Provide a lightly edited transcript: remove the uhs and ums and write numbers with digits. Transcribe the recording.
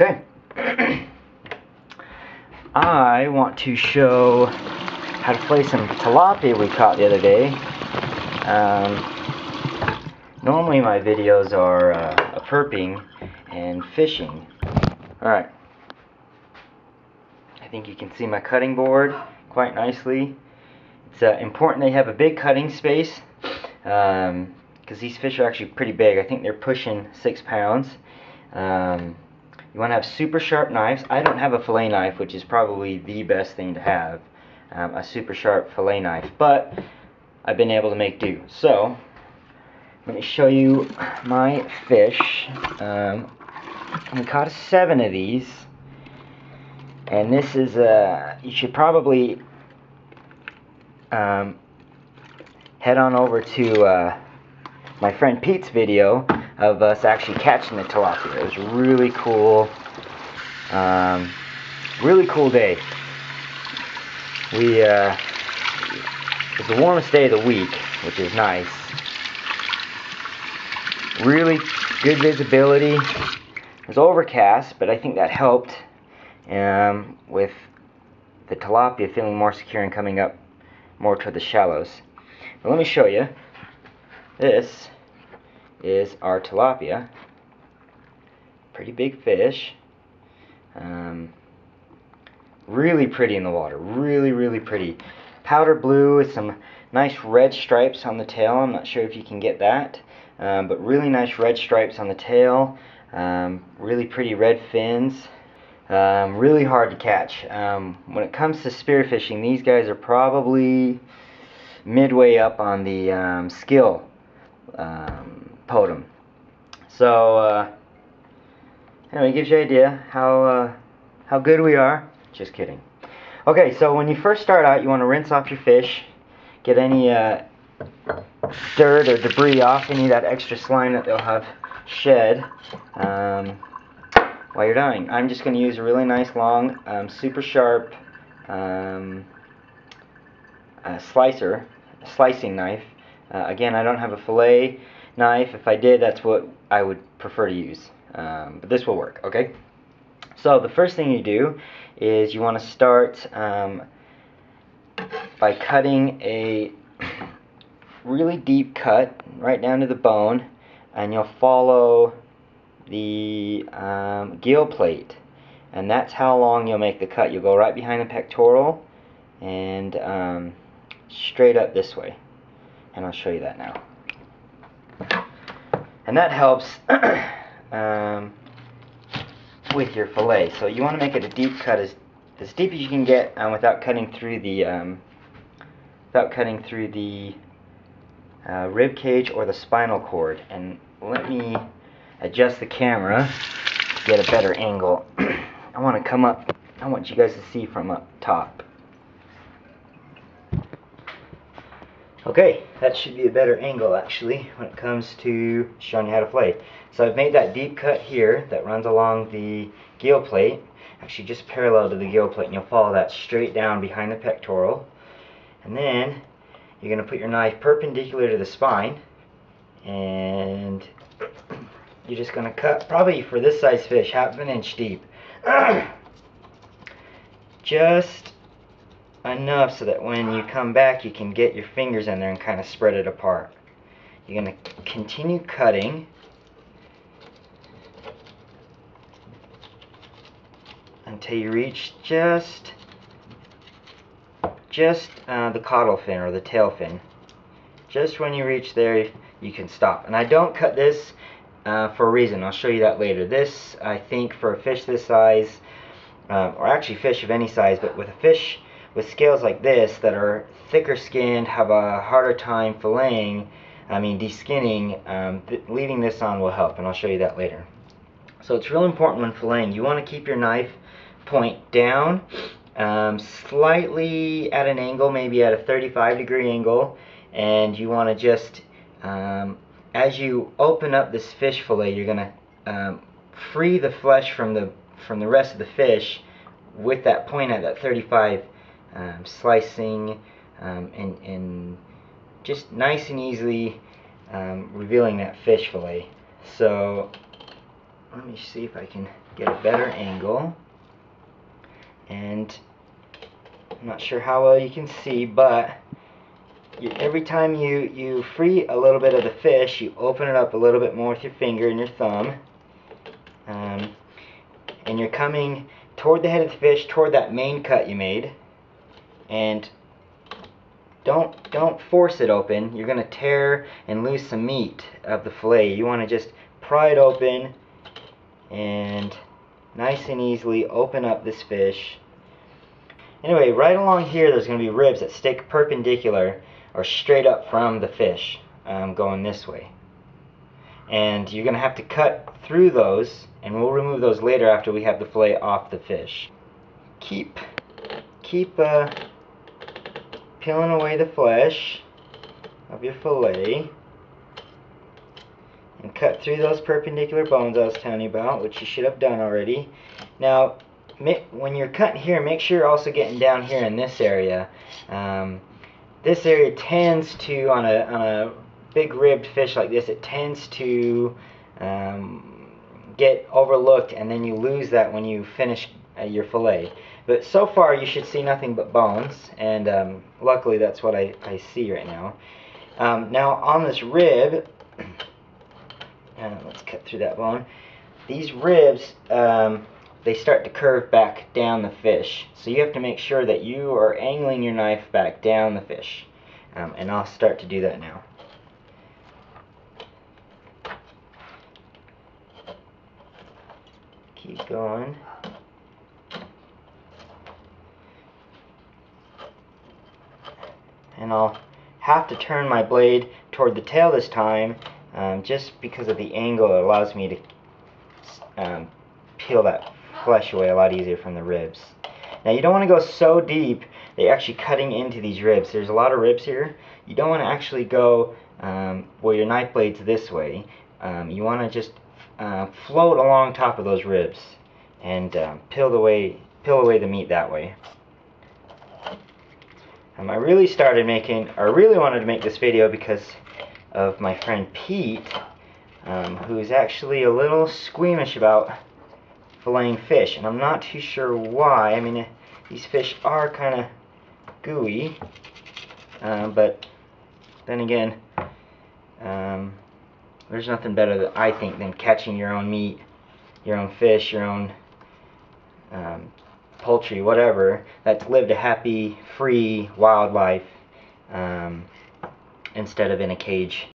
Okay. I want to show how to fillet some tilapia we caught the other day. Normally my videos are of herping and fishing. Alright. I think you can see my cutting board quite nicely. It's important they have a big cutting space because these fish are actually pretty big. I think they're pushing 6 pounds. You want to have super sharp knives. I don't have a fillet knife, which is probably the best thing to have, a super sharp fillet knife, but I've been able to make do. So let me show you my fish. We caught 7 of these, and this is you should probably head on over to my friend Pete's video of us actually catching the tilapia. It was really cool. Really cool day. It was the warmest day of the week, which is nice. Really good visibility. It was overcast, but I think that helped with the tilapia feeling more secure and coming up more to the shallows. But let me show you. This is our tilapia. Pretty big fish. Really pretty in the water. Really pretty. Powder blue with some nice red stripes on the tail. I'm not sure if you can get that. But really nice red stripes on the tail. Really pretty red fins. Really hard to catch. When it comes to spearfishing, these guys are probably midway up on the skill totem. So anyway, it gives you an idea how good we are. Just kidding. Okay, so when you first start out, you want to rinse off your fish, get any dirt or debris off, any of that extra slime that they'll have shed while you're dyeing. I'm just going to use a really nice long, super sharp slicing knife. Again, I don't have a fillet knife. If I did, that's what I would prefer to use. But this will work, okay? So the first thing you do is you want to start by cutting a really deep cut right down to the bone, and you'll follow the gill plate, and that's how long you'll make the cut. You'll go right behind the pectoral and straight up this way, and I'll show you that now. And that helps with your fillet. So you want to make it a deep cut, as deep as you can get without cutting through the rib cage or the spinal cord. And let me adjust the camera to get a better angle. I want to come up. I want you guys to see from up top. Okay, that should be a better angle actually when it comes to showing you how to fillet. So I've made that deep cut here that runs along the gill plate, actually just parallel to the gill plate, and you'll follow that straight down behind the pectoral. And then you're going to put your knife perpendicular to the spine, and you're just going to cut, probably for this size fish, 1/2 inch deep. Just enough so that when you come back you can get your fingers in there and kind of spread it apart. You're going to continue cutting until you reach just the caudal fin or the tail fin. Just when you reach there you can stop. And I don't cut this for a reason. I'll show you that later. This, I think, for a fish this size, or actually fish of any size, but with a fish with scales like this that are thicker skinned, have a harder time filleting, deskinning, leaving this on will help, and I'll show you that later. So it's real important when filleting. You want to keep your knife point down, slightly at an angle, maybe at a 35-degree angle, and you want to just, as you open up this fish fillet, you're going to free the flesh from the rest of the fish with that point at that 35, slicing and just nice and easily revealing that fish fillet. So, let me see if I can get a better angle. And I'm not sure how well you can see, but every time you free a little bit of the fish, you open it up a little bit more with your finger and your thumb. And you're coming toward the head of the fish, toward that main cut you made. And don't force it open. You're going to tear and lose some meat of the fillet. You want to just pry it open and nice and easily open up this fish. Anyway, right along here there's going to be ribs that stick perpendicular or straight up from the fish, going this way. And you're going to have to cut through those, and we'll remove those later after we have the fillet off the fish. Keep peeling away the flesh of your fillet and cut through those perpendicular bones I was telling you about, which you should have done already. Now, when you're cutting here, make sure you're also getting down here in this area. This area tends to, on a big ribbed fish like this, it tends to get overlooked, and then you lose that when you finish your fillet. But so far you should see nothing but bones, and luckily that's what I see right now. Now on this rib, let's cut through that bone. These ribs, they start to curve back down the fish, so you have to make sure that you are angling your knife back down the fish, and I'll start to do that now. Keep going. And I'll have to turn my blade toward the tail this time, just because of the angle. It allows me to peel that flesh away a lot easier from the ribs. Now you don't want to go so deep that you're actually cutting into these ribs. There's a lot of ribs here. You don't want to actually go where your knife blade's this way. You want to just float along top of those ribs and peel away the meat that way. I really wanted to make this video because of my friend Pete, who's actually a little squeamish about filleting fish, and I'm not too sure why. I mean, these fish are kind of gooey, but then again, there's nothing better, I think, than catching your own meat, your own fish, your own poultry, whatever, that's lived a happy, free, wild life, instead of in a cage.